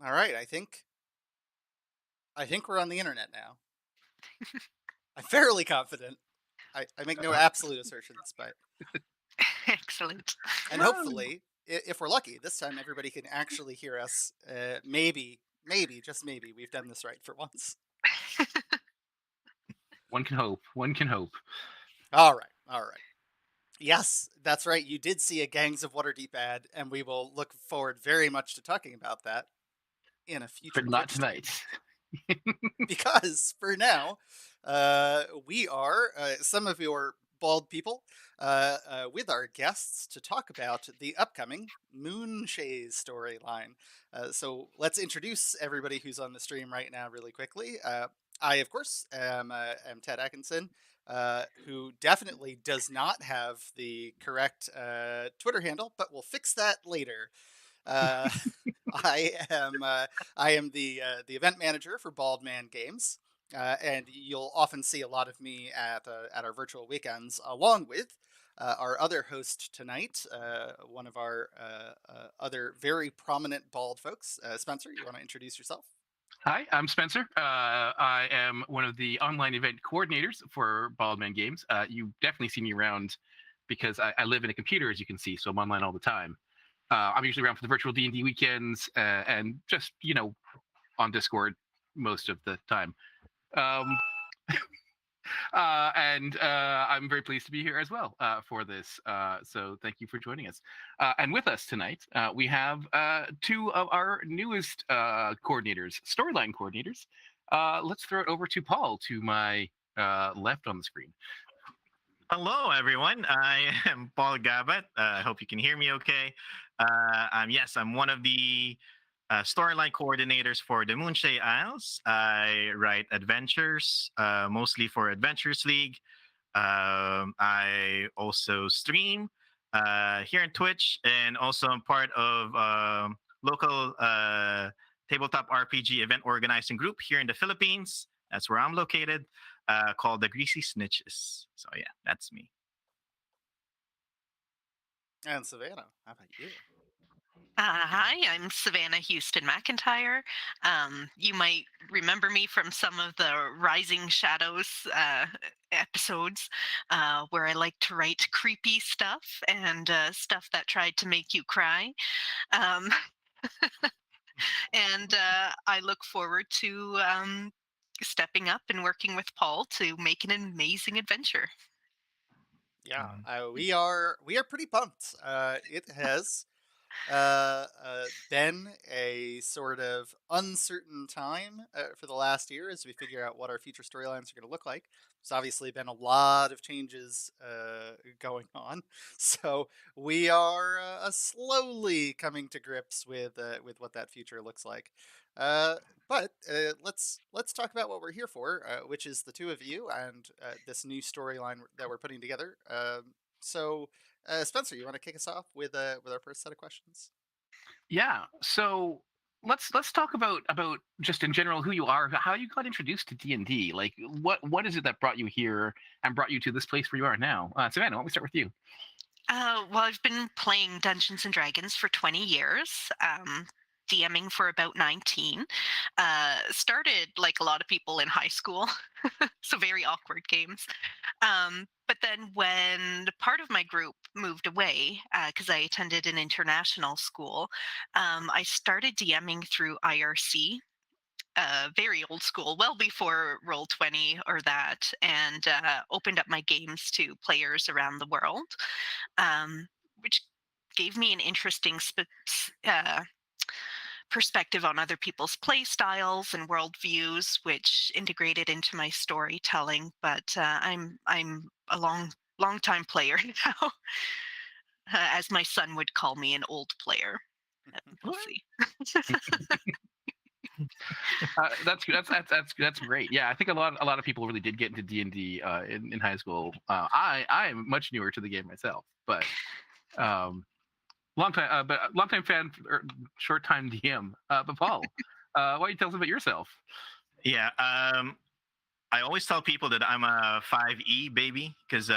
All right, I think we're on the internet now. I'm fairly confident. I make no absolute assertions, but Excellent. and hopefully, if we're lucky, this time everybody can actually hear us. Maybe, just maybe, we've done this right for once. One can hope. One can hope. All right, all right. Yes, that's right. You did see a Gangs of Waterdeep ad, and we will look forward very much to talking about that in a future But not Grip stream. tonight. Because for now, we are some of your bald people with our guests to talk about the upcoming Moonshae storyline. So let's introduce everybody who's on the stream right now really quickly. I, of course, am Ted Atkinson, who definitely does not have the correct Twitter handle, but we'll fix that later. Uh, I am the event manager for Baldman Games, and you'll often see a lot of me at our virtual weekends, along with our other host tonight, one of our other very prominent bald folks, Spencer. You want to introduce yourself? Hi, I'm Spencer. I am one of the online event coordinators for Baldman Games. You definitely see me around because I live in a computer, as you can see, so I'm online all the time. I'm usually around for the virtual D&D weekends and just, on Discord most of the time. Um, and I'm very pleased to be here as well for this. So thank you for joining us. And with us tonight, we have two of our newest coordinators, storyline coordinators. Let's throw it over to Paul to my left on the screen. Hello, everyone. I am Paul Gabat. I hope you can hear me okay. I'm one of the storyline coordinators for the Moonshae Isles. I write adventures, mostly for Adventures League. I also stream here on Twitch, and also I'm part of local tabletop RPG event organizing group here in the Philippines. That's where I'm located, called the Greasy Snitches. So yeah, that's me. And Savannah, how about you? Hi, I'm Savannah Houston McIntyre. You might remember me from some of the Rising Shadows episodes where I like to write creepy stuff and stuff that tried to make you cry. Um, and I look forward to stepping up and working with Paul to make an amazing adventure. Yeah, Mhm. we are pretty pumped. It has been a sort of uncertain time for the last year as we figure out what our future storylines are going to look like. There's obviously been a lot of changes going on, so we are slowly coming to grips with what that future looks like. Uh, but let's talk about what we're here for, which is the two of you and this new storyline that we're putting together. So, Spencer, you want to kick us off with our first set of questions? Yeah. So let's talk about just in general who you are, how you got introduced to D&D. Like what is it that brought you here and brought you to this place where you are now? Savannah, why don't we start with you? Well, I've been playing Dungeons and Dragons for 20 years. DMing for about 19. Started like a lot of people in high school, so very awkward games. But then when part of my group moved away, because I attended an international school, I started DMing through IRC, very old school, well before Roll20 or that, and opened up my games to players around the world, which gave me an interesting perspective on other people's play styles and worldviews, which integrated into my storytelling. But I'm a long time player now, as my son would call me, an old player. We'll see. That's great. Yeah, I think a lot of people really did get into D&D in high school. I am much newer to the game myself, but um, long time fan, or short time DM. But Paul, why don't you tell us about yourself? Yeah. I always tell people that I'm a 5E baby because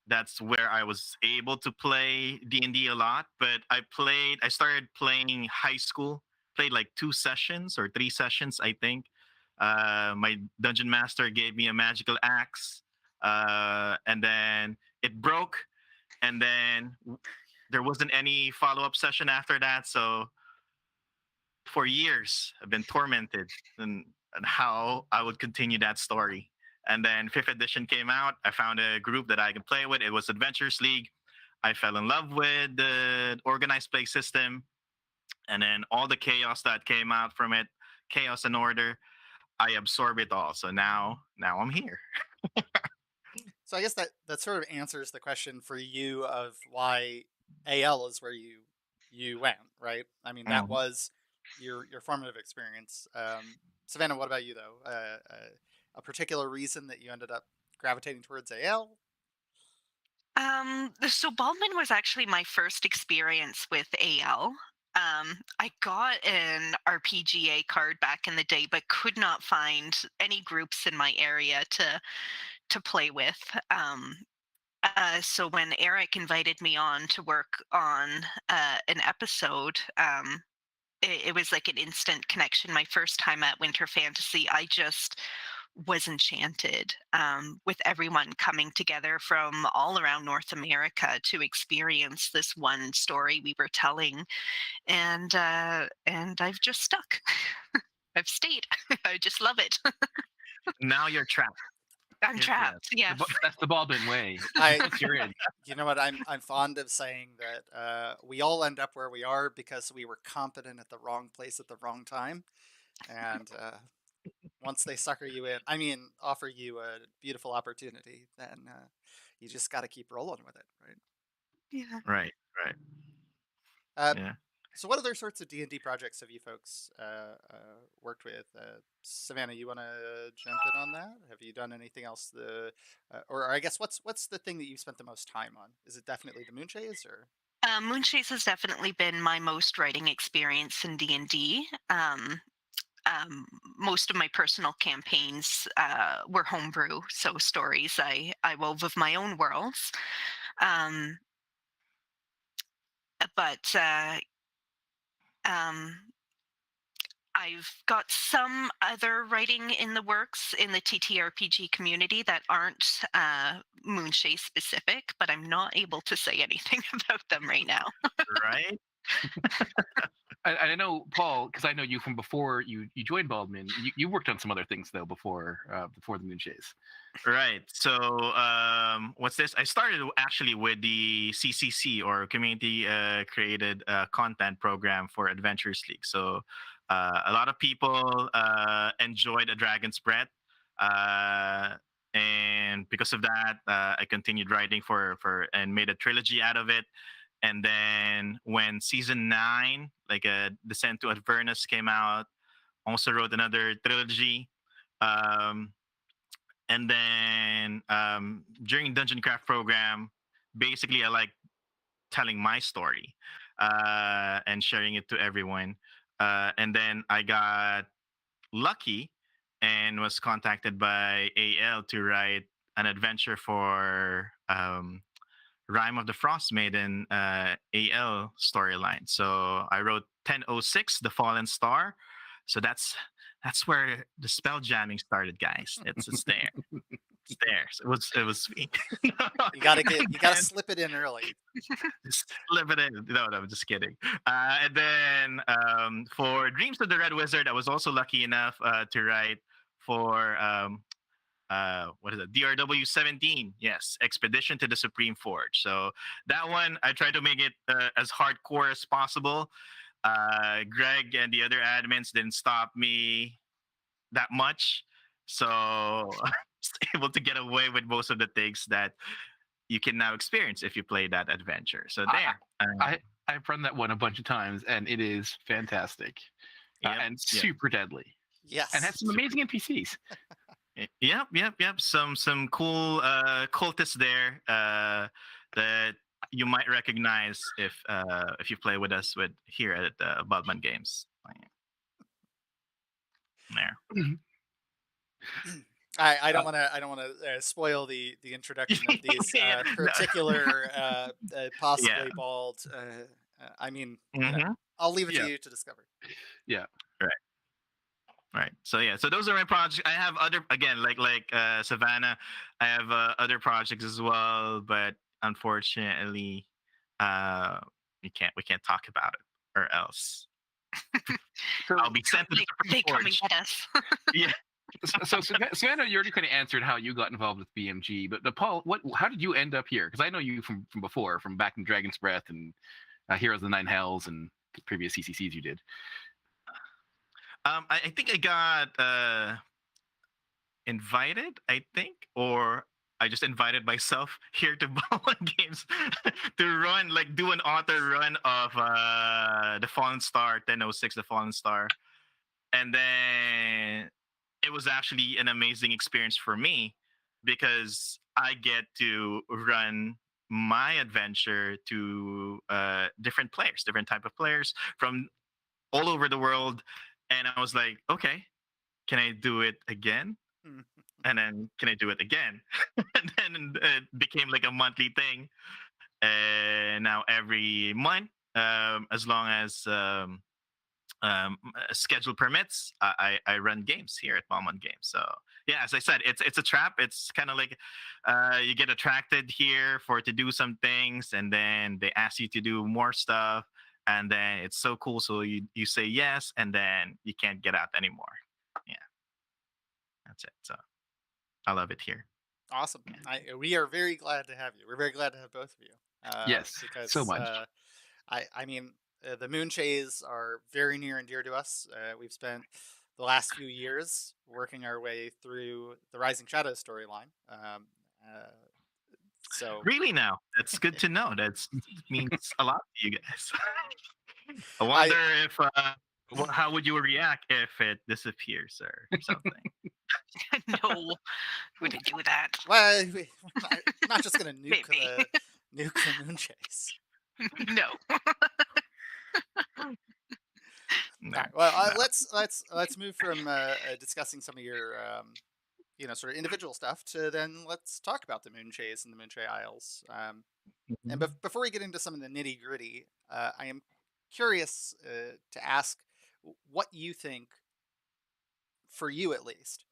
that's where I was able to play D&D a lot. But I started playing high school, played like 2 sessions or 3 sessions, I think. My dungeon master gave me a magical axe, and then it broke, and then there wasn't any follow-up session after that. So for years, I've been tormented and how I would continue that story. And then fifth edition came out. I found a group that I could play with. It was Adventures League. I fell in love with the organized play system, and then all the chaos that came out from it, chaos and order. I absorb it all. So now I'm here. So I guess that sort of answers the question for you of why AL is where you went, right? I mean, that Mhm. was your formative experience. Savannah, what about you though? A particular reason that you ended up gravitating towards AL? So Baldman was actually my first experience with AL. I got an RPGA card back in the day, but could not find any groups in my area to play with. So when Eric invited me on to work on an episode, it was like an instant connection. My first time at Winter Fantasy, I just was enchanted with everyone coming together from all around North America to experience this one story we were telling, and I've just stuck. I've stayed. I just love it. Now you're trapped. I'm Yes. trapped. Yes. That's the Baldwin way. I Once you're in, You know what? I'm fond of saying that we all end up where we are because we were competent at the wrong place at the wrong time, and once they sucker you in, I mean, offer you a beautiful opportunity, then you just got to keep rolling with it, right? Yeah. Right. Right. Uh, Yeah. so, what other sorts of D&D projects have you folks worked with? Savannah, you want to jump in on that? Have you done anything else? Or I guess what's the thing that you spent the most time on? Is it definitely the Moonshaes, or? Moonshaes has definitely been my most writing experience in D&D. Um, Most of my personal campaigns were homebrew, so stories I wove of my own worlds. Um, but um, I've got some other writing in the works in the TTRPG community that aren't Moonshae specific, but I'm not able to say anything about them right now. Right. I know Paul because I know you from before you joined Baldman. You worked on some other things though before the Moonshays. Right. So, what's this? I started actually with the CCC, or Community Created Content Program for Adventures League. So, a lot of people enjoyed A Dragon's Breath, uh, and because of that, I continued writing for and made a trilogy out of it. And then when season 9, like Descent to Avernus, came out, also wrote another trilogy. Um, and then during Dungeon Craft program, basically I like telling my story and sharing it to everyone. And then I got lucky and was contacted by AL to write an adventure for Rime of the Frost Maiden AL storyline. So I wrote 1006, The Fallen Star. So that's where the spell jamming started, guys. It's there. It's there. So it was sweet. You gotta And slip it in early. just slip it in. No, I'm just kidding. And then for Dreams of the Red Wizard, I was also lucky enough to write for what is it? DRW 17. Yes, Expedition to the Supreme Forge. So that one, I tried to make it as hardcore as possible. Greg and the other admins didn't stop me that much, so I was able to get away with most of the things that you can now experience if you play that adventure. So I, there. I I've run that one a bunch of times and it is fantastic Yep. and Yep. super deadly and has Yes. some amazing NPCs. Yep. Some cool cultists there that you might recognize if you play with us with here at Baldman Games. There. I don't want to spoil the introduction of these Okay, yeah. No. particular Yeah. possibly bald. I mean, Hmm. I'll leave it to Yeah. you to discover. Yeah. Right. So yeah. So those are my projects. I have other, again, Savannah. I have other projects as well, but unfortunately, uh, we can't talk about it, or else I'll So, be sent to the Supreme They come and Court. get us. Yeah. Savannah, you already kind of answered how you got involved with BMG, but Paul, how did you end up here? Because I know you from before, from back in Dragon's Breath and Heroes of the Nine Hells and the previous CCCs you did. I think I got invited, I think, or I just invited myself here to Baldman Games to run, like, do an auto run of the Fallen Star 1006, the Fallen Star, and then it was actually an amazing experience for me because I get to run my adventure to different players, different type of players from all over the world, and I was like, okay, can I do it again? Hmm. And then can I do it again? And then it became like a monthly thing. And now every month, as long as schedule permits, I run games here at Baldman Games. So yeah, as I said, it's a trap. It's kind of like you get attracted here for to do some things, and then they ask you to do more stuff, and then it's so cool. So you say yes, and then you can't get out anymore. Yeah, that's it. So I love it here. Awesome. We are very glad to have you. We're very glad to have both of you. Yes, so Because much. I mean, the Moonshaes are very near and dear to us. We've spent the last few years working our way through the Rising Shadows storyline. So Really now, that's good to know. That means a lot to you guys. I I wonder if how would you react if it disappears or something? No, wouldn't do that. well, I'm not just gonna Maybe. nuke the Moonshaes. No. No, All right. Well, no. let's move from discussing some of your sort of individual stuff to then let's talk about the Moonshaes and the Moonshae Isles. And Mhm. before we get into some of the nitty gritty, I am curious to ask what you think, for you at least,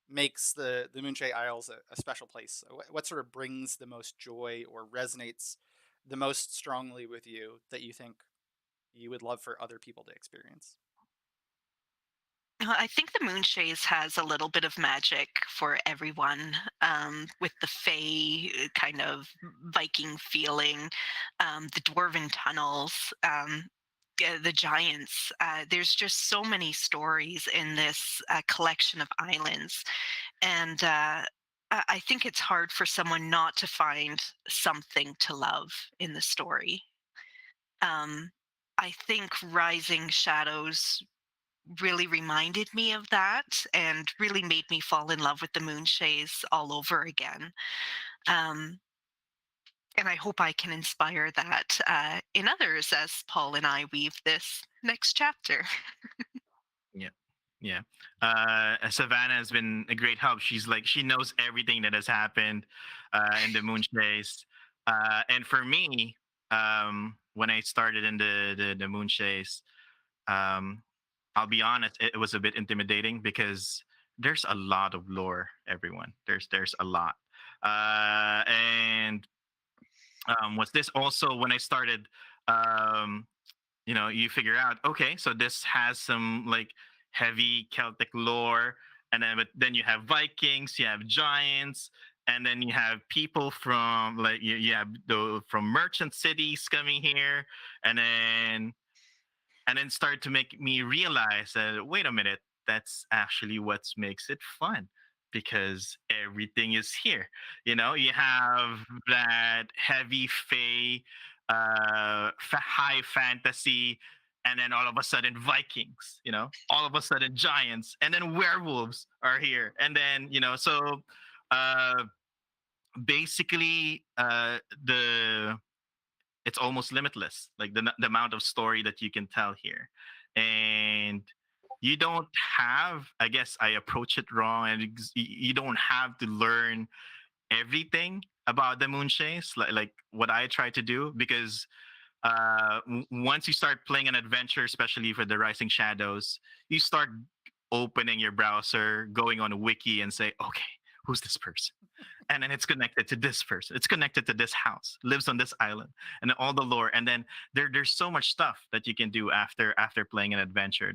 makes the Moonshae Isles a special place. What sort of brings the most joy or resonates the most strongly with you that you think you would love for other people to experience? I think the Moonshaes has a little bit of magic for everyone, with the Fae kind of Viking feeling, the dwarven tunnels, yeah, the giants. There's just so many stories in this collection of islands, and I think it's hard for someone not to find something to love in the story. Um, I think Rising Shadows really reminded me of that and really made me fall in love with the Moonshaes all over again. Um, and I hope I can inspire that in others as Paul and I weave this next chapter. Yeah, yeah. Savannah has been a great help. She's like she knows everything that has happened in the Moon Chase. And for me, when I started in the Moon Chase, um, I'll be honest, it was a bit intimidating because there's a lot of lore. Everyone, there's a lot, and was this also when I started? Um, you figure out, okay, so this has some like heavy Celtic lore, and then but then you have Vikings, you have giants, and then you have people from like you have the from merchant cities coming here, and then start to make me realize that wait a minute, that's actually what makes it fun because everything is here. You have that heavy high fantasy, and then all of a sudden Vikings, all of a sudden giants, and then werewolves are here, and then so uh basically the it's almost limitless, like the amount of story that you can tell here. And you don't have, I guess I approach it wrong, and you don't have to learn everything about the Moonshaes like what I try to do, because Once you start playing an adventure, especially for the Rising Shadows, you start opening your browser, going on a wiki, and say, okay, who's this person? And then it's connected to this person. It's connected to this house, lives on this island, and all the lore. And then there's so much stuff that you can do after playing an adventure.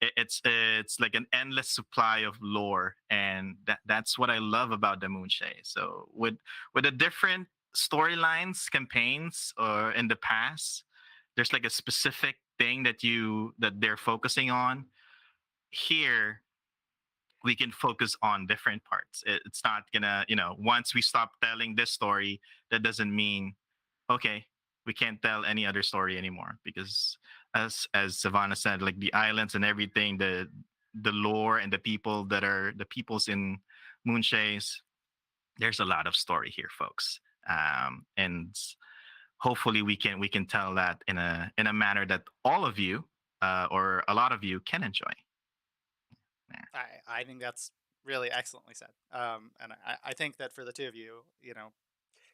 It's like an endless supply of lore, and that's what I love about the Moonshae. So with the different storylines, campaigns, or in the past, there's like a specific thing that they're focusing on. Here we can focus on different parts. It's not gonna, once we stop telling this story, that doesn't mean okay, we can't tell any other story anymore, because as Savannah said, like the islands and everything, the lore and the people that are the peoples in Moonshaes, there's a lot of story here, folks. And hopefully we can tell that in a manner that all of you, or a lot of you, can enjoy. I think that's really excellently said. And I think that for the two of you,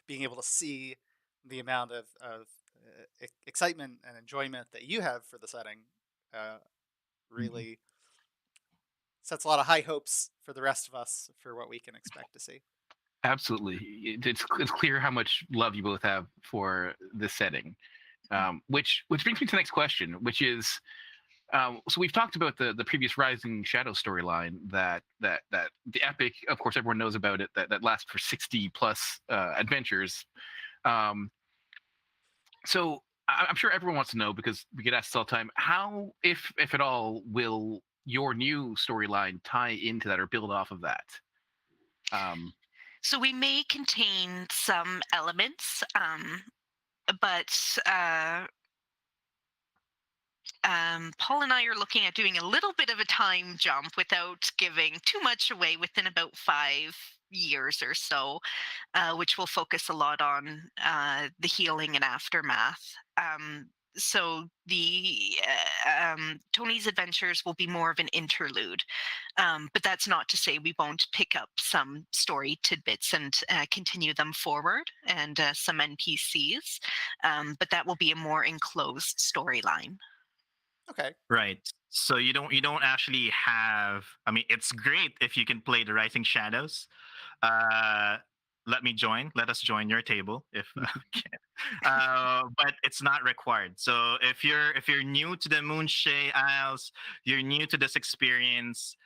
being able to see the amount of excitement and enjoyment that you have for the setting uh, Mhm. really sets a lot of high hopes for the rest of us for what we can expect to see. Absolutely, it's clear how much love you both have for this setting. Which brings me to the next question, which is, so we've talked about the previous Rising Shadow storyline, that the epic, of course, everyone knows about it, that lasts for 60 plus adventures. Um, so I'm sure everyone wants to know, because we get asked this all the time, how, if at all, will your new storyline tie into that or build off of that? Um, So we may contain some elements, but Paul and I are looking at doing a little bit of a time jump without giving too much away, within about 5 years or so, which will focus a lot on the healing and aftermath. So the Tony's adventures will be more of an interlude, but that's not to say we won't pick up some story tidbits and continue them forward, and some NPCs, but that will be a more enclosed storyline. Okay. Right. So you don't actually have. I mean, it's great if you can play the Rising Shadows. Uh, Let us join your table if can. But it's not required. So if you're new to the Moonshae Isles, you're new to this experience.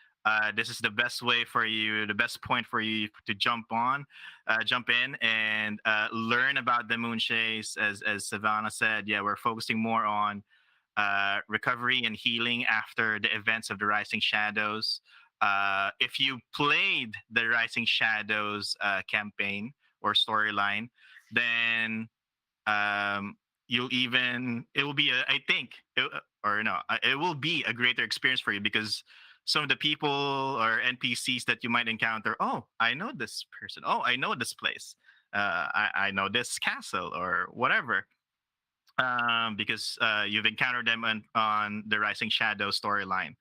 This is the best way for you, the best point for you to jump in, and learn about the Moonshaes. As Savannah said, yeah, we're focusing more on recovery and healing after the events of the Rising Shadows. If you played the Rising Shadows campaign or storyline, then it will be I think or no, it will be a greater experience for you, because some of the people or NPCs that you might encounter, oh, I know this person, oh, I know this place, I know this castle or whatever, because you've encountered them on the Rising Shadow storyline.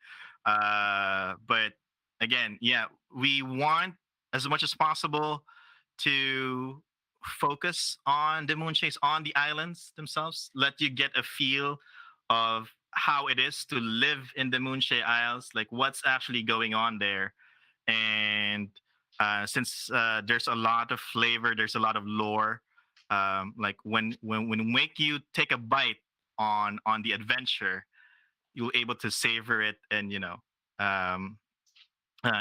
But again, yeah, we want as much as possible to focus on the Moonshaes, on the islands themselves, let you get a feel of how it is to live in the Moonshae Isles, like what's actually going on there. And since there's a lot of flavor, there's a lot of lore. Like when make you take a bite on the adventure, you'll able to savor it, and um,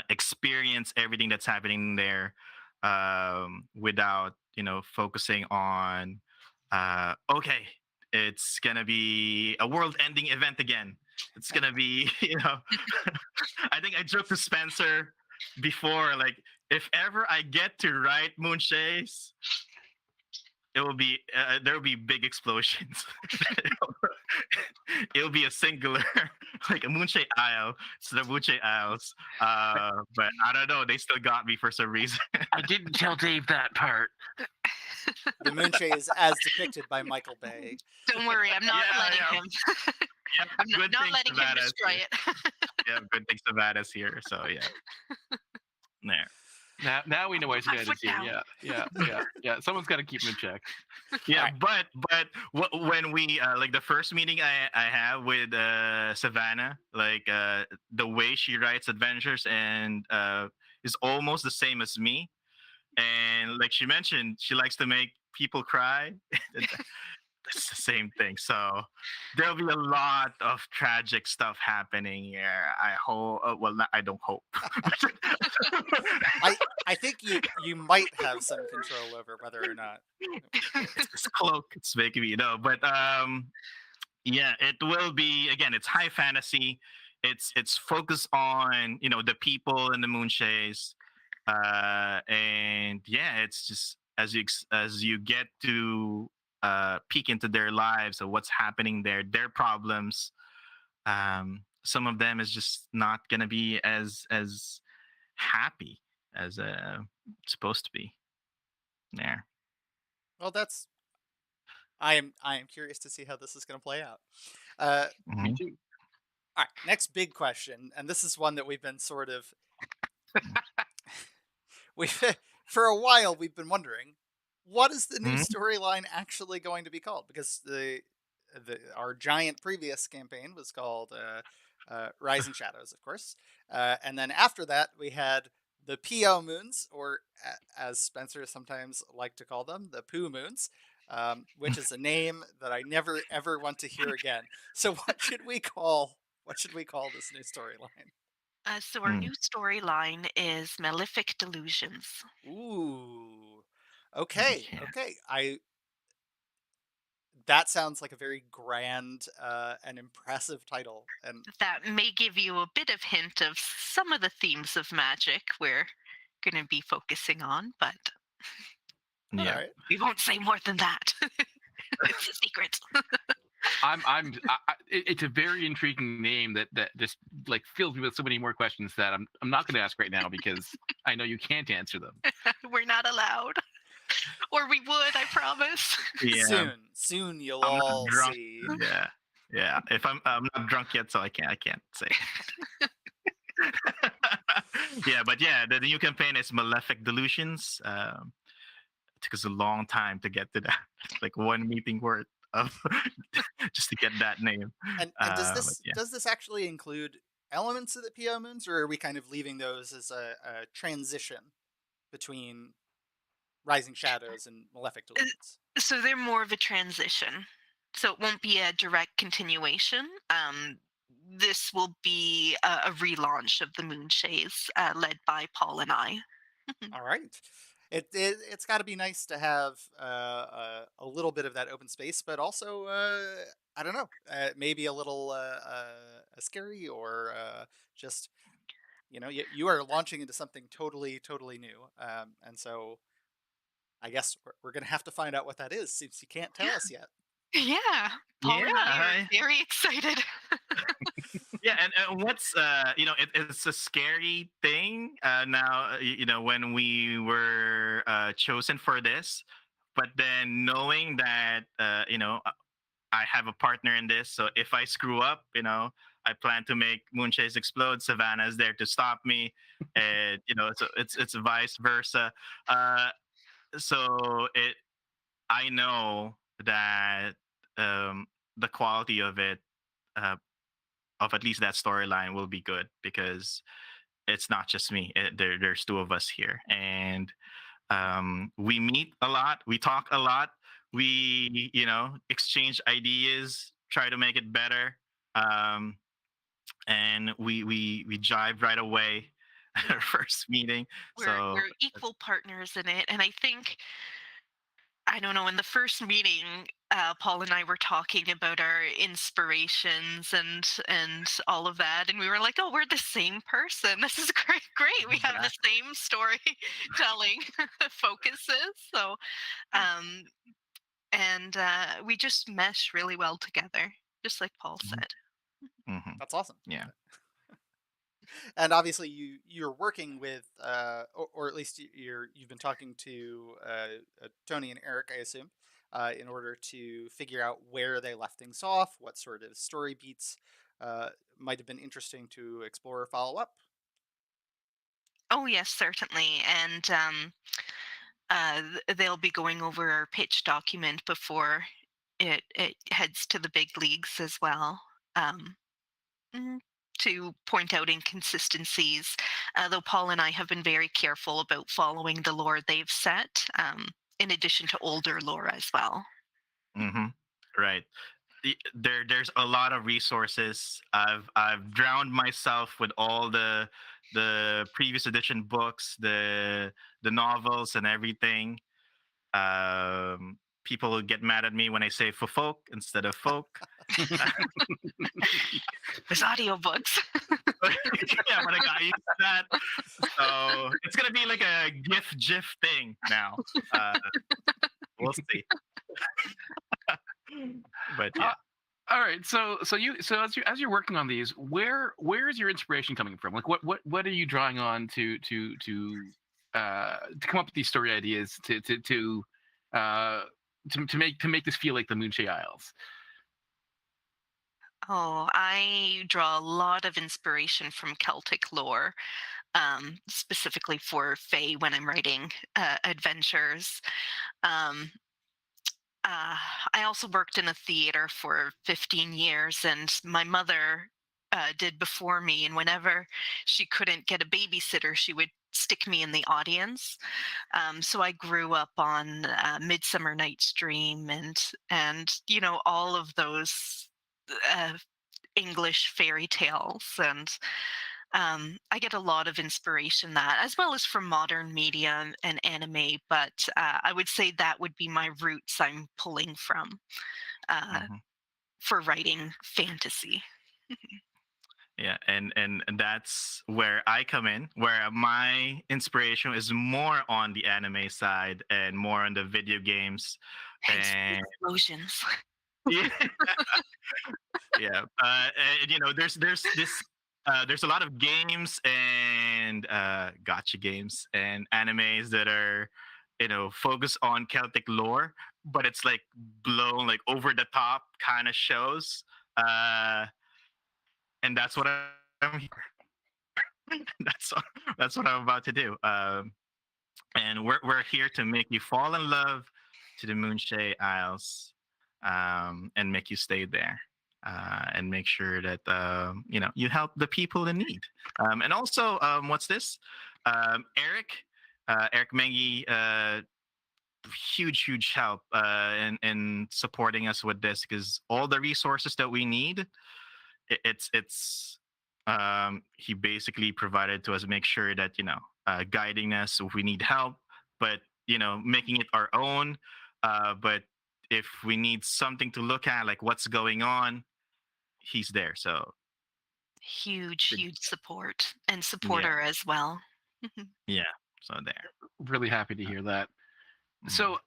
experience everything that's happening there, without focusing on okay, it's gonna be a world-ending event again. It's gonna be I think I joked to Spencer before, like, if ever I get to write Moonshaes, it will be there will be big explosions. It'll be a singular, like a Moonshae Isle. It's the Moonshae Isles. But I don't know. They still got me for some reason. I didn't tell Dave that part. The Moonshae is as depicted by Michael Bay. Don't worry, I'm not Yeah, letting yeah. him. Yep, I'm good not things letting him about us destroy here. it. Yeah, good things about us here. So yeah, there. Now we know why My Savannah's foot here. down. Yeah. Someone's got to keep him in check. All Yeah, right. when we like the first meeting I have with Savannah, like the way she writes adventures and is almost the same as me. And like she mentioned, she likes to make people cry. It's the same thing. So there'll be a lot of tragic stuff happening here. I hope. Well, not, I don't hope. I think you might have some control over whether or not. It's cloak. It's making me but yeah, it will be again. It's high fantasy. It's focused on the people in the Moonshaes, and yeah, it's just as you get to peek into their lives of what's happening there, their problems. Some of them is just not gonna be as happy as supposed to be. There. Well, that's I am curious to see how this is going to play out. Uh, Me Mhm. too. all right, next big question, and this is one that we've been sort of we for a while we've been wondering what is the new Mhm. storyline actually going to be called, because the our giant previous campaign was called Rising Shadows, of course, and then after that we had the PO moons, or as Spencer sometimes like to call them, the Poo moons, which is a name that I never ever want to hear again. So what should we call this new storyline? So our Mm. new storyline is Malefic Delusions. Ooh. Okay, Yeah. okay. That sounds like a very grand and impressive title. And That may give you a bit of hint of some of the themes of magic we're going to be focusing on, but all Yeah. right. we won't say more than that. It's a secret. It's a very intriguing name that just like fills me with so many more questions that I'm not going to ask right now because I know you can't answer them. We're not allowed. Or we would, I promise. Yeah. Soon you'll I'm not all drunk. see. Yeah. Yeah. If I'm not drunk yet, so I can't say. Yeah, but yeah, the new campaign is Malefic Delusions. It took us a long time to get to that, like one meeting worth of just to get that name. And does But yeah, this actually include elements of the PO moons, or are we kind of leaving those as a transition between Rising Shadows and Malefic Delusions? So they're more of a transition. So it won't be a direct continuation. This will be a relaunch of the Moonshaes, led by Paul and I. All right. It's got to be nice to have a little bit of that open space, but also I don't know, maybe a little scary, or just you are launching into something totally new, and so I guess we're gonna have to find out what that is, since you can't tell us yet. Yeah, Paul yeah, and I are very excited. yeah. And what's it's a scary thing now. When we were chosen for this, but then knowing that I have a partner in this, so if I screw up, I plan to make Moonshaes explode. Savannah's there to stop me, and it's vice versa. Uh, so I know that um, the quality of it, uh, of at least that storyline, will be good because it's not just me. There's two of us here, and we meet a lot, we talk a lot, we exchange ideas, try to make it better, um, and we jive right away at our first meeting. So We're equal partners in it, and I think, I don't know, in the first meeting, Paul and I were talking about our inspirations and all of that, and we were like, "Oh, we're the same person. This is great! Great, we have the exactly. same storytelling focuses." So, um, and we just mesh really well together, just like Paul said. Hmm. That's awesome. Yeah. And obviously you're working with or at least you've been talking to Tony and Eric, I assume, in order to figure out where they left things off, what sort of story beats might have been interesting to explore or follow up. Oh yes, certainly. And they'll be going over our pitch document before it heads to the big leagues as well. Um, mm, to point out inconsistencies, though Paul and I have been very careful about following the lore they've set, in addition to older lore as well. Hmm. Right. There's a lot of resources. I've drowned myself with all the previous edition books, the novels and everything. People get mad at me when I say for folk instead of folk. There's audiobooks. Yeah, but I got used to that. So it's gonna be like a GIF thing now. Uh, we'll see. But Uh, yeah. all right, so as you're working on these, where is your inspiration coming from? Like, what are you drawing on to come up with these story ideas uh, to make this feel like the Moonshae Isles? Oh, I draw a lot of inspiration from Celtic lore, specifically for Fae when I'm writing adventures. Um, uh, I also worked in a theater for 15 years, and my mother did before me. And whenever she couldn't get a babysitter, she would stick me in the audience. So I grew up on Midsummer Night's Dream and all of those uh, English fairy tales, and I get a lot of inspiration that, as well as from modern media and anime. But I would say that would be my roots I'm pulling from uh, Hmm. for writing fantasy. Yeah, and that's where I come in, where my inspiration is more on the anime side and more on the video games, Hence the and explosions. yeah, yeah. And there's this. There's a lot of games and gotcha games and animes that are, focused on Celtic lore, but it's like blown like over the top kind of shows. Uh, and that's what I'm that's that's what I'm about to do. And we're here to make you fall in love to the Moonshae Isles, and make you stay there, and make sure that you help the people in need. And also, what's this? Eric, Eric Mengi, huge help in supporting us with this, because all the resources that we need, it's he basically provided to us, make sure that guiding us if we need help, but making it our own. But if we need something to look at, like what's going on, he's there. So Huge support and yeah, supporter as well. yeah. So there. Really happy to hear that. Mhm. So,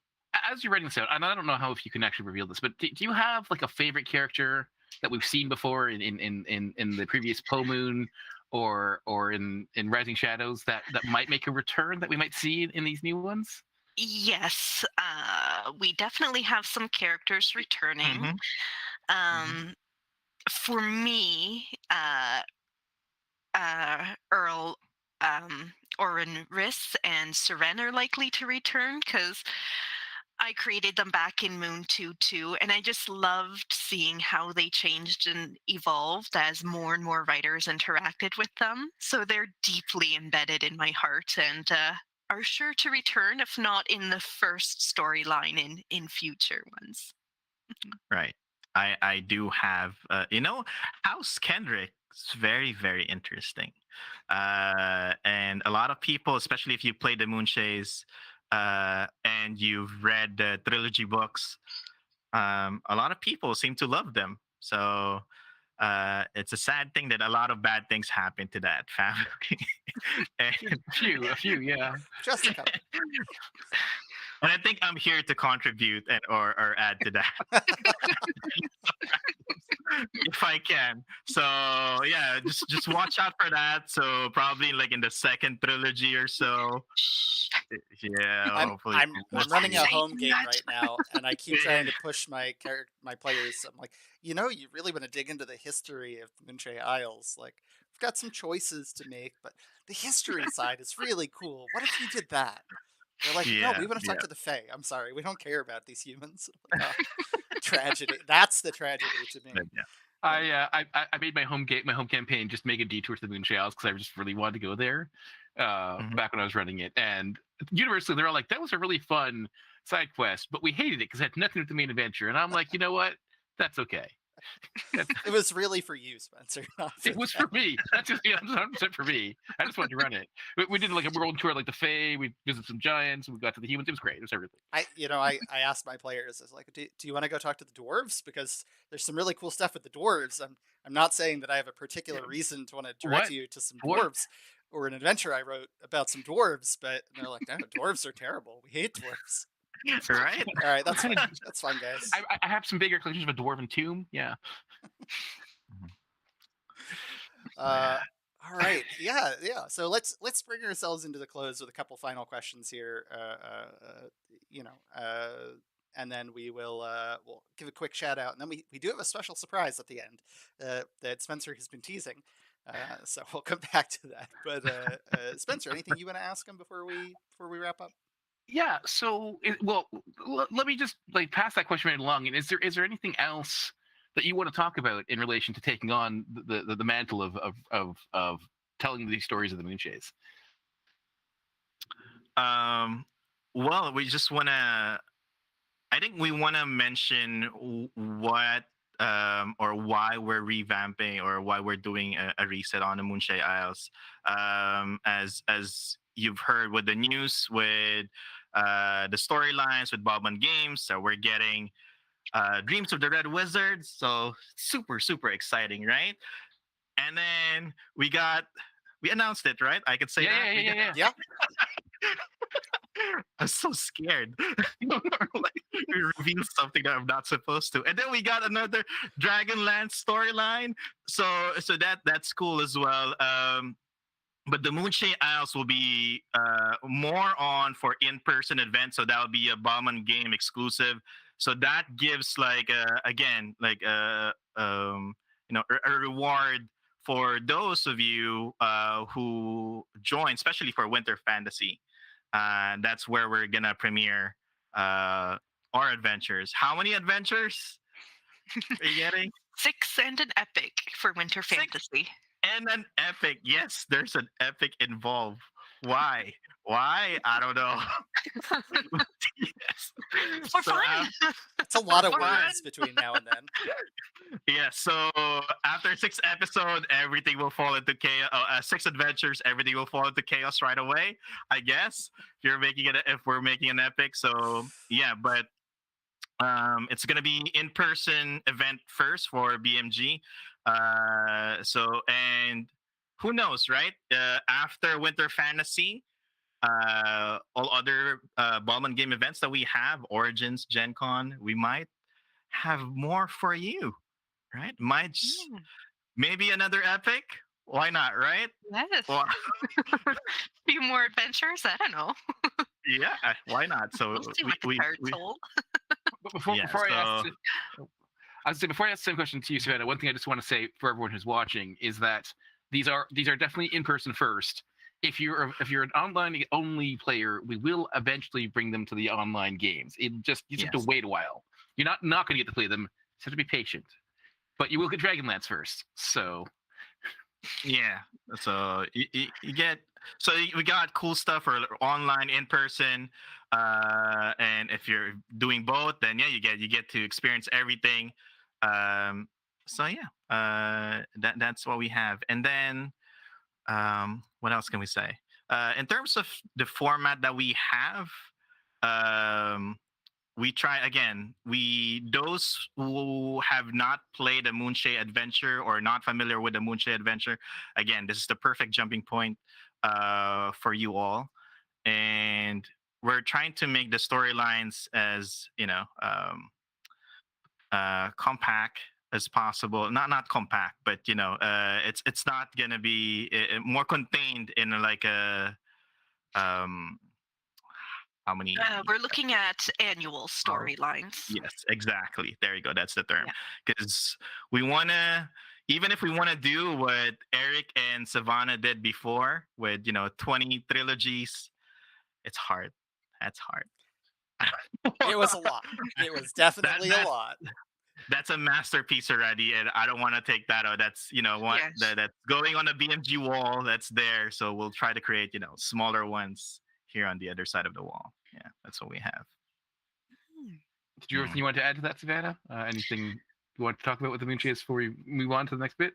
as you're writing this out, and I don't know how if you can actually reveal this, but do you have like a favorite character that we've seen before in the previous Poe Moon, or in Rising Shadows that might make a return that we might see in these new ones? Yes, we definitely have some characters returning. Mhm. Mhm. Um, for me, Earl, Orin Riss, and Seren are likely to return because I created them back in Moon 2 too, and I just loved seeing how they changed and evolved as more and more writers interacted with them. So they're deeply embedded in my heart and are sure to return, if not in the first storyline, in future ones. Right. I do have House Kendrick is very interesting. And a lot of people, especially if you play the Moonshays, and you've read the trilogy books, a lot of people seem to love them. So it's a sad thing that a lot of bad things happen to that family. and, A few, yeah. Just a couple. and I think I'm here to contribute and or add to that. if I can. So yeah, just watch out for that. So probably like in the second trilogy or so. Shh, Yeah, I'm hopefully. I'm not I'm Let's running see. a saying home game that. right now, and I keep Yeah. trying to push my players. I'm like, you really want to dig into the history of the Moonshae Isles. Like, we've got some choices to make, but the history side is really cool. What if you did that? They're like, no, Yeah, we want to talk yeah. to the Fae. I'm sorry, we don't care about these humans. I'm like, oh, tragedy. That's the tragedy to But me. yeah. I made my home campaign just make a detour to the Moonshae Isles because I just really wanted to go there Mhm. back when I was running it. And universally, they're all like, "That was a really fun side quest," but we hated it because it had nothing to do with the main adventure. And I'm like, you know what? That's okay. That's It was really for you, Spencer, not for it was them. for me. That's just 100% for me. I just wanted to run it. We did like a world tour, like the Fae. We visited some giants. We got to the humans. It was great. It was everything. I asked my players, I was like, do you want to go talk to the dwarves? Because there's some really cool stuff with the dwarves. I'm not saying that I have a particular reason to want to direct What? you to some What? dwarves or an adventure I wrote about some dwarves, but they're like, no, dwarves are terrible. We hate dwarves. Right? All right, What that's kind fine. of? That's fine, guys. I have some bigger collections of a dwarven tomb. Yeah. Mhm. So Uh, yeah. all right, yeah. So let's bring ourselves into the close with a couple final questions here. You know, and then we'll give a quick shout out, and then we do have a special surprise at the end that Spencer has been teasing. So we'll come back to that. But Spencer, anything you want to ask him before we wrap up? Yeah. So, let me just like pass that question right along. And is there anything else that you want to talk about in relation to taking on the mantle of telling these stories of the Moonshays? Um, well, we just wanna. I think we wanna mention what or why we're revamping or why we're doing a reset on the Moonshae Isles. As you've heard with the news, with the storylines with Baldman Games, so we're getting Dreams of the Red Wizards. So super exciting, right? And then we announced it, right? I could say Yeah, that yeah, we yeah, got. yeah, Yeah. I'm so scared. Like, we revealed something that I'm not supposed to, and then we got another Dragonlance storyline. So that's cool as well. But the Moonshae Isles will be more on for in-person events, so that will be a Bauman game exclusive. So that gives like again like a reward for those of you who join, especially for Winter Fantasy. That's where we're gonna premiere uh, our adventures. How many adventures are you getting? 6 and an epic for winter Six. fantasy. And an epic. Yes, there's an epic involved. Why? Why? I don't know. Yes. For So fun. It's a lot of For fun. words between now and then. yeah. So after 6 episodes, everything will fall into chaos. 6 adventures, everything will fall into chaos right away. I guess if we're making an epic. So yeah, but it's gonna be in-person event first for BMG. And who knows, right? After Winter Fantasy, all other Ballman game events that we have, Origins, Gen Con, we might have more for you, right? Mm, Maybe another epic. Why not, right? yes. Well, Few more adventures. I don't know. yeah, why not? We'll So see what the cards we hold. But yeah. before I ask, So I was say before I ask the same question to you, Savannah, one thing I just want to say for everyone who's watching is that these are definitely in person first. If you're an online only player, we will eventually bring them to the online games. You just have to yes. wait a while. You're not going to get to play them. You just have to be patient. But you will get Dragonlance first. So Yeah. So you get we got cool stuff for online, in person, and if you're doing both, then yeah, you get to experience everything. Um, so yeah, that's what we have. And then what else can we say? In terms of the format that we have, um, we try again. We those who have not played a Moonshae adventure or not familiar with the Moonshae adventure, again, this is the perfect jumping point for you all. And we're trying to make the storylines as compact as possible. Not compact, but it's not gonna be more contained in like a um how many. We're looking at annual Oh, storylines. yes, exactly. There you go. That's the term. Yeah. Because we wanna, even if we wanna do what Eric and Savannah did before with 20 trilogies, it's hard. That's hard. It was a lot. It was that definitely a that's lot. that's a masterpiece already, and I don't want to take that out. That's what Yes. that's going on a BMG wall that's there. So we'll try to create smaller ones here on the other side of the wall. Yeah, that's what we have. Hmm. Did you have anything you want to add to that, Savannah? Anything you want to talk about with the Moonshae before we move on to the next bit?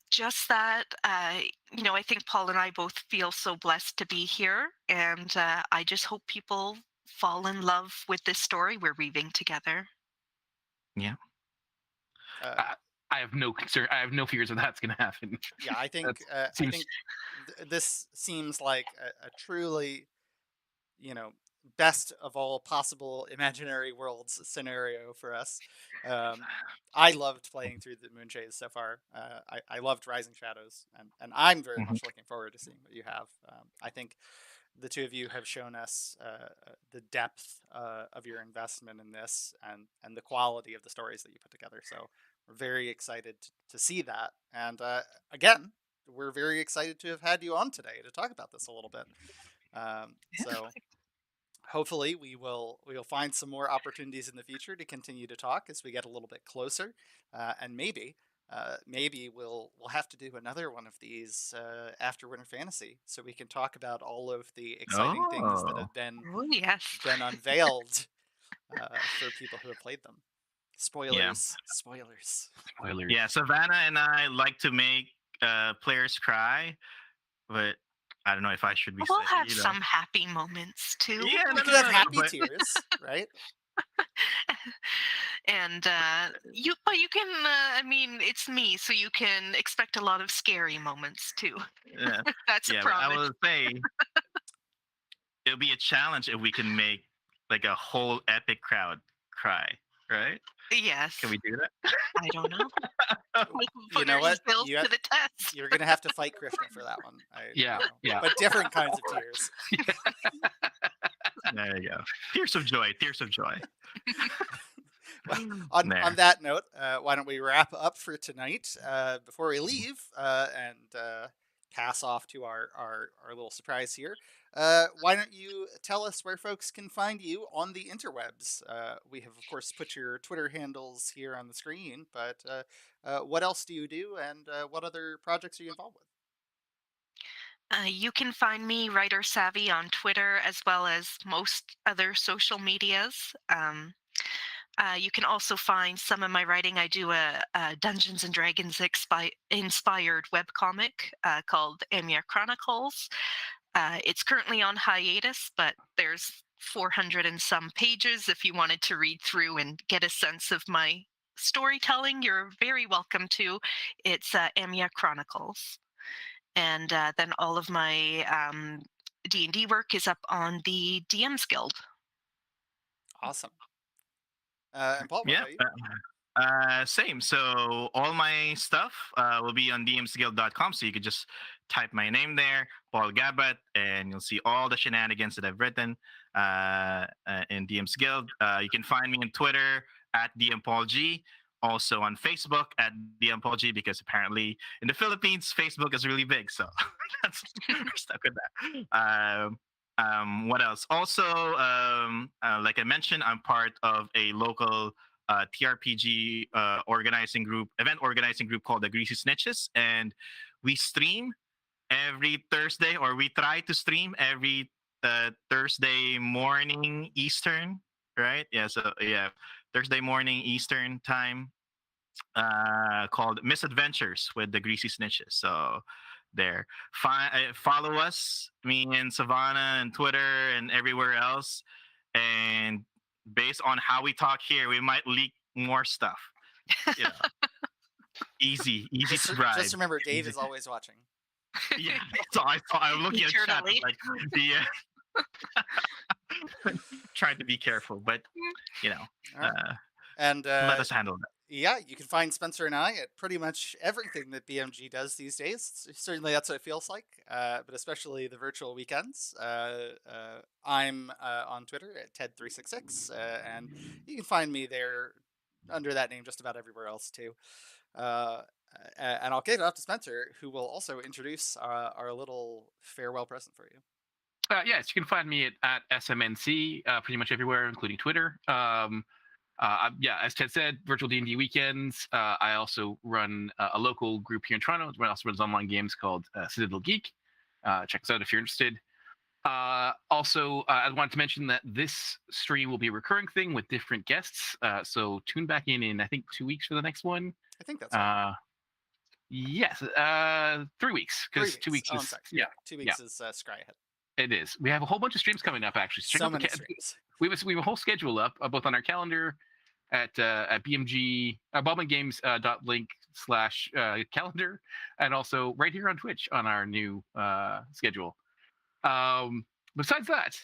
Just that, I think Paul and I both feel so blessed to be here, and I just hope people fall in love with this story we're weaving together. Yeah. Uh, I have no concern. I have no fears that that's going to happen. yeah, I That think seems this seems like a truly, you know, best of all possible imaginary worlds scenario for us. Um, I loved playing through the Moonshaes so far. I loved Rising Shadows, and I'm very Mhm. much looking forward to seeing what you have. I think the two of you have shown us the depth of your investment in this, and the quality of the stories that you put together. So we're very excited to see that. And again, we're very excited to have had you on today to talk about this a little bit. So hopefully we will find some more opportunities in the future to continue to talk as we get a little bit closer, and maybe we'll have to do another one of these after Winter Fantasy, so we can talk about all of the exciting things that Oh. have been Oh, yes. unveiled for people who have played them. Yeah. Spoilers. spoilers. Yeah. Savannah and I like to make players cry, but I don't know if I should be We'll saying, have some happy moments too. Yeah, We no, could no, have no, no, happy but tears, right? And you can, I mean, it's me, so you can expect a lot of scary moments too. yeah, That's a yeah. But I promise. will say it'll be a challenge if we can make like a whole epic crowd cry, right? Can Yes. we do that? I don't know. We'll You put know our what? skills to the test. You're gonna have to fight Krishna for that one. Yeah, yeah. But different kinds of tears. There you go. Tears of joy. Tears of joy. Well, on There. that note, why don't we wrap up for tonight before we leave and pass off to our little surprise here? Why don't you tell us where folks can find you on the interwebs? We have, of course, put your Twitter handles here on the screen, but what else do you do, and what other projects are you involved with? You can find me, Writer Savvy, on Twitter as well as most other social medias. You can also find some of my writing. I do a Dungeons and Dragons inspired webcomic called Amia Chronicles. It's currently on hiatus, but there's 400 and some pages. If you wanted to read through and get a sense of my storytelling, you're very welcome to. It's Amia Chronicles. And then all of my D&D work is up on the DM's Guild. Awesome. And Paul, what Yeah. about you? Same. So all my stuff will be on dmsguild.com. So you could just type my name there, Paul Gabat, and you'll see all the shenanigans that I've written in DM's Guild. You can find me on Twitter at DMPaulG. Also on Facebook at DMPaulG, because apparently in the Philippines, Facebook is really big. So we're stuck with that. What else? Also, like I mentioned, I'm part of a local TRPG event organizing group called the Greasy Snitches, and we stream every Thursday, or we try to stream every Thursday morning Eastern, right? Yeah, so yeah, Thursday morning Eastern time, called Misadventures with the Greasy Snitches. So there, follow us, me and Savannah, and Twitter and everywhere else, and based on how we talk here, we might leak more stuff. You know, easy to bribe. Just remember, Dave Easy. is always watching. Yeah, so I'm looking at chat Eternally. like trying to be careful, but All right. And let us handle that. Yeah, you can find Spencer and I at pretty much everything that BMG does these days. Certainly, that's what it feels like, but especially the virtual weekends. I'm on Twitter at Ted366, and you can find me there under that name just about everywhere else, too. Uh, and I'll give it off to Spencer, who will also introduce our little farewell present for you. Yes, you can find me at SMNC pretty much everywhere, including Twitter. Yeah, as Ted said, virtual D&D weekends. I also run a local group here in Toronto. It also runs online games called Citadel Geek. Check us out if you're interested. Also, I wanted to mention that this stream will be a recurring thing with different guests. So tune back in I think 2 weeks for the next one. I think that's right. Yes, 3 weeks, because 2 weeks I'm is sorry. Yeah, 2 weeks is Scry ahead. It is. We have a whole bunch of streams coming up. Actually, So many streams. We have a whole schedule up, both on our calendar at BMG BaldmanGames.link/calendar, and also right here on Twitch on our new schedule. Besides that,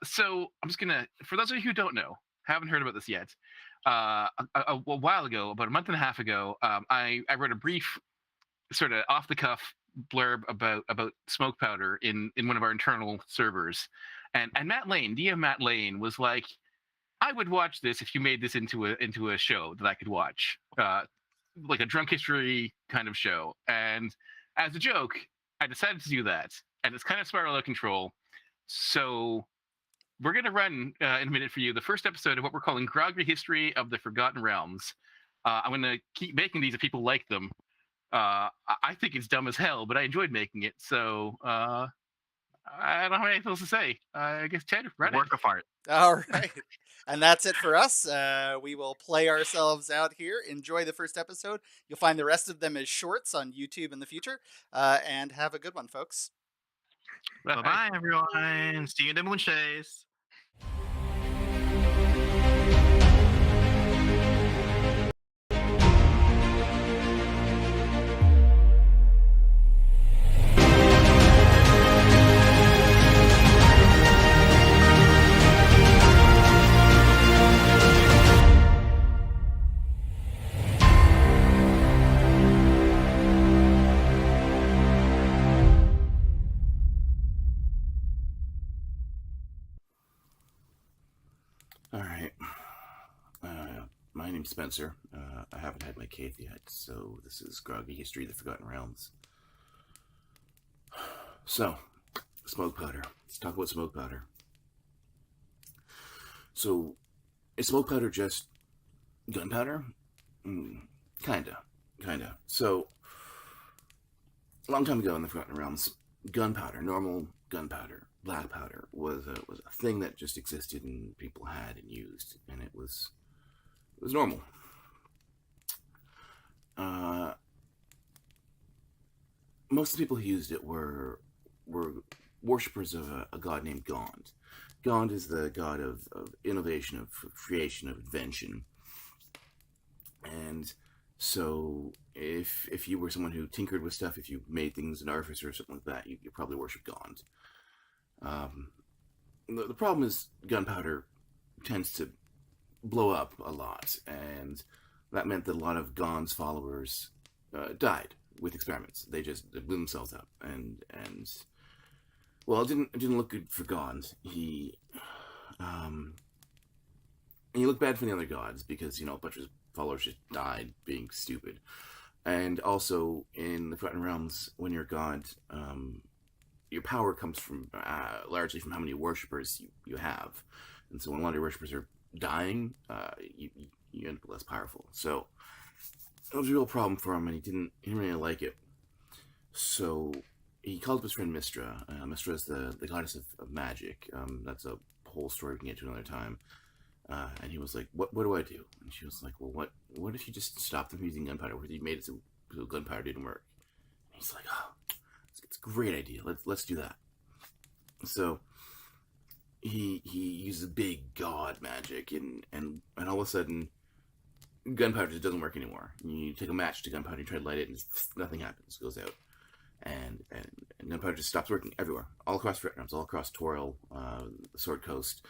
so I'm just gonna, for those of you who don't know, haven't heard about this yet, a while ago, about a month and a half ago, I wrote a brief, sort of off the cuff blurb about smoke powder in one of our internal servers, and Matt Lane, DM Matt Lane, was like, I would watch this if you made this into a show that I could watch, like a drunk history kind of show. And as a joke, I decided to do that, and it's kind of spiraled out of control. So we're going to run in a minute for you the first episode of what we're calling Groggy History of the Forgotten Realms. I'm going to keep making these if people like them. I think it's dumb as hell, but I enjoyed making it. So I don't have anything else to say. I guess Ted, run Work of art. All right. And that's it for us. We will play ourselves out here. Enjoy the first episode. You'll find the rest of them as shorts on YouTube in the future. And have a good one, folks. Bye-bye, everyone. See you in the Moonshaes. All right. My name's Spencer. I haven't had my cave yet, so this is Groggy History of the Forgotten Realms. So, smoke powder. Let's talk about smoke powder. So, is smoke powder just gunpowder? Kinda. So, a long time ago in the Forgotten Realms, gunpowder, normal gunpowder, black powder, was a thing that just existed and people had and used, and it was normal. Most of the people who used it were worshippers of a god named Gond. Gond is the god of innovation, of creation, of invention. And so if you were someone who tinkered with stuff, if you made things an artificer or something like that, you probably worship Gond. The problem is gunpowder tends to blow up a lot, and that meant that a lot of Gond's followers died with experiments. They blew themselves up, and well, it didn't look good for Gond. He looked bad for the other gods because a bunch of his followers just died being stupid. And also in the Forgotten Realms, when you're a god, your power comes from largely from how many worshippers you have, and so when a lot of your worshippers are dying, you end up less powerful. So it was a real problem for him, and he didn't really like it. So he called up his friend Mystra. Mystra is the goddess of magic. That's a whole story we can get to another time. And he was like, "What do I do?" And she was like, "Well, what if you just stopped them using gunpowder? What if you made it so gunpowder didn't work?" And he's like, "Oh, it's a great idea. Let's do that." So he uses big god magic, and all of a sudden, gunpowder just doesn't work anymore. You take a match to gunpowder, you try to light it, and nothing happens. It goes out, and gunpowder just stops working everywhere, all across Vietnam, all across Toril, the Sword Coast,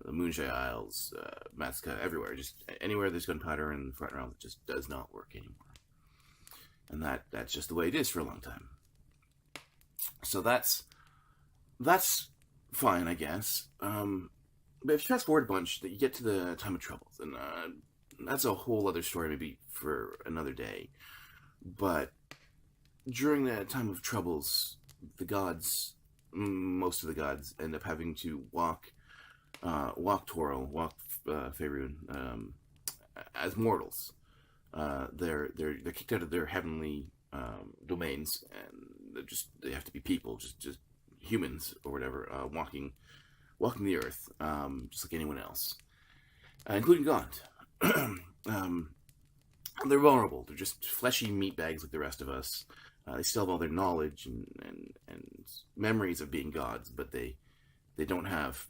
the Moonshae Isles, Matsuka, everywhere. Just anywhere there's gunpowder in the Forgotten Realms, it just does not work anymore. And that's just the way it is for a long time. So that's fine, I guess. But if you fast forward a bunch, that you get to the time of troubles, and that's a whole other story, maybe for another day. But during the time of troubles, the gods, most of the gods, end up having to walk Toril, walk Faerun, as mortals. They're kicked out of their heavenly domains, and they have to be people, just humans or whatever, walking the earth, just like anyone else, including Gaunt. They're vulnerable. They're just fleshy meatbags like the rest of us. They still have all their knowledge and memories of being gods, but they don't have,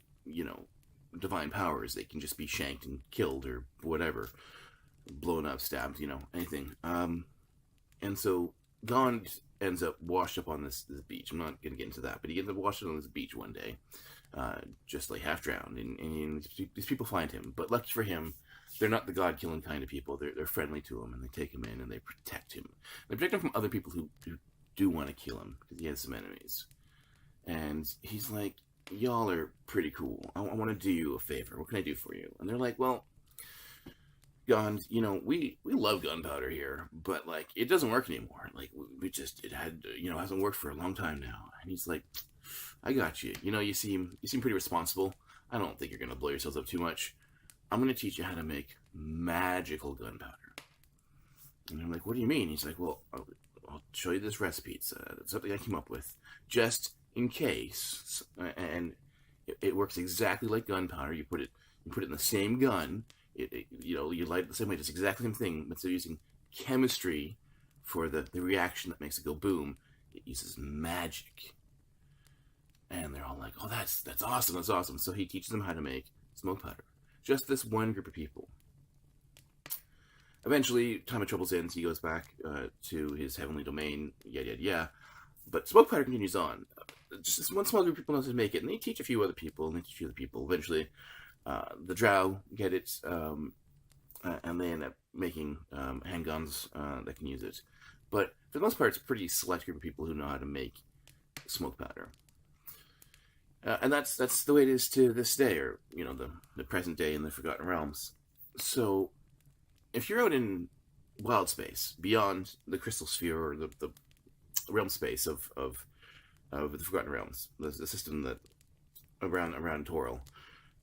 divine powers. They can just be shanked and killed or whatever, blown up, stabbed, anything. And so Gaunt ends up washed up on this beach. I'm not going to get into that, but he ends up washed up on this beach one day, just like half drowned. And these people find him, but lucky for him, they're not the god-killing kind of people. They're friendly to him, and they take him in, and they protect him. They protect him from other people who do want to kill him, because he has some enemies. And he's like, y'all are pretty cool. I want to do you a favor. What can I do for you? And they're like, well, Gun, we love gunpowder here, but, like, it doesn't work anymore. Like, it hasn't worked for a long time now. And he's like, I got you. You seem pretty responsible. I don't think you're going to blow yourselves up too much. I'm going to teach you how to make magical gunpowder. And I'm like, what do you mean? He's like, well, I'll show you this recipe. It's something I came up with just in case. And it works exactly like gunpowder. You put it in the same gun. You light it the same way. It's exactly the same thing. But instead of using chemistry for the reaction that makes it go boom, it uses magic. And they're all like, oh, that's awesome. That's awesome. So he teaches them how to make smoke powder. Just this one group of people. Eventually, time of troubles ends. He goes back to his heavenly domain. Yeah. But smoke powder continues on. Just this one small group of people knows how to make it, and they teach a few other people, and they teach a few other people. Eventually, the Drow get it, and they end up making handguns that can use it. But for the most part, it's a pretty select group of people who know how to make smoke powder. And that's the way it is to this day, or the present day in the Forgotten Realms. So, if you're out in wild space beyond the crystal sphere or the realm space of the Forgotten Realms, the system that around Toril,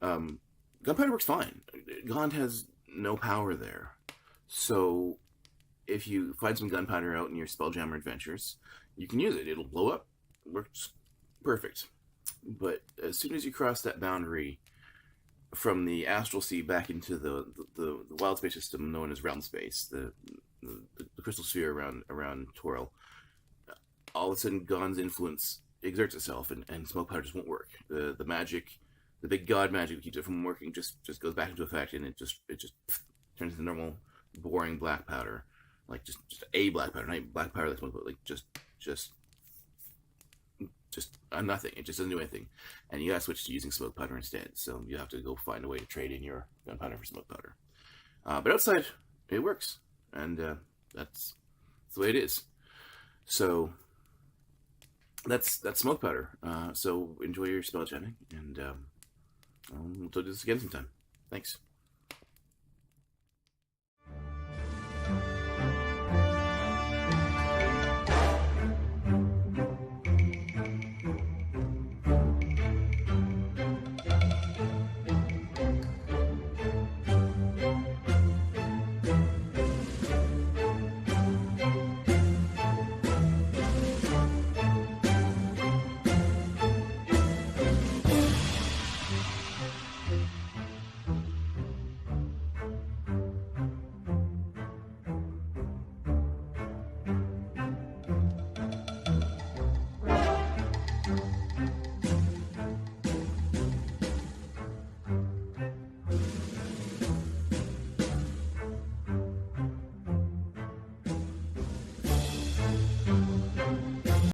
gunpowder works fine. Gaunt has no power there, so if you find some gunpowder out in your Spelljammer adventures, you can use it. It'll blow up. Works perfect. But as soon as you cross that boundary from the astral sea back into the wild space system known as realm space, the crystal sphere around Toril, all of a sudden Gon's influence exerts itself, and smoke powder just won't work. The magic, the big god magic that keeps it from working, just goes back into effect, and it just turns into normal, boring black powder, like just a black powder, not black powder like smoke powder, like just nothing. It just doesn't do anything, and you gotta switch to using smoke powder instead. So you have to go find a way to trade in your gunpowder for smoke powder. But outside, it works, and that's the way it is. So that's smoke powder. So enjoy your spell jamming, and we'll do this again sometime. Thanks.